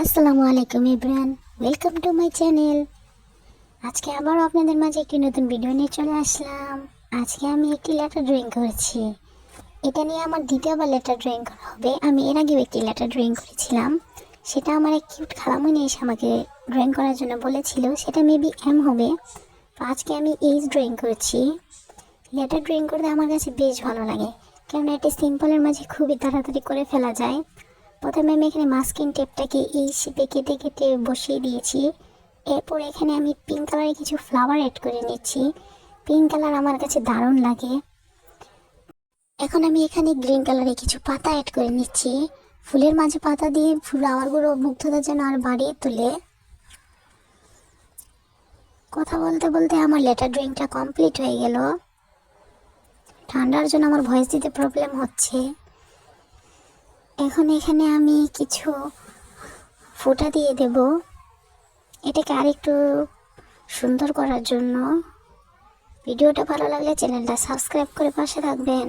আসসালামু আলাইকুম everyone, welcome to my channel. আজকে আবারও আপনাদের মাঝে একটি নতুন ভিডিও নিয়ে চলে আসলাম। আজকে আমি একটি লেটার ড্রয়িং করেছি। এটা নিয়ে আমার দ্বিতীয়বার লেটার ড্রয়িং করা হবে। আমি এর আগেও একটি লেটার ড্রয়িং করেছিলাম, সেটা আমার এক কিউট খালামণি এসে আমাকে ড্রয়িং করার জন্য বলেছিল। সেটা মেবি এম হবে। তো আজকে আমি এইচ ড্রয়িং করেছি। লেটার ড্রয়িং করতে আমার কাছে বেশ ভালো লাগে, কেননা এটি সিম্পলের মাঝে খুবই তাড়াতাড়ি করে ফেলা যায়। প্রথমে আমি এখানে মাস্কিং টেপটাকে এই শেপে কেটে কেটে বসিয়ে দিয়েছি। এরপর এখানে আমি পিঙ্ক কালারে কিছু ফ্লাওয়ার অ্যাড করে নিচ্ছি। পিঙ্ক কালার আমার কাছে দারুণ লাগে। এখন আমি এখানে গ্রিন কালারে কিছু পাতা অ্যাড করে নিচ্ছি। ফুলের মাঝে পাতা দিয়ে ফ্লাওয়ারগুলো মুগ্ধতা যেন আর বাড়িয়ে তোলে। কথা বলতে বলতে আমার লেটার ড্রয়িংটা কমপ্লিট হয়ে গেল। ঠান্ডার জন্য আমার ভয়েস দিতে প্রবলেম হচ্ছে। এখন এখানে আমি কিছু ফোঁটা দিয়ে দেব এটাকে আরেকটু সুন্দর করার জন্য। ভিডিওটা ভালো লাগলে চ্যানেলটা সাবস্ক্রাইব করে পাশে থাকবেন।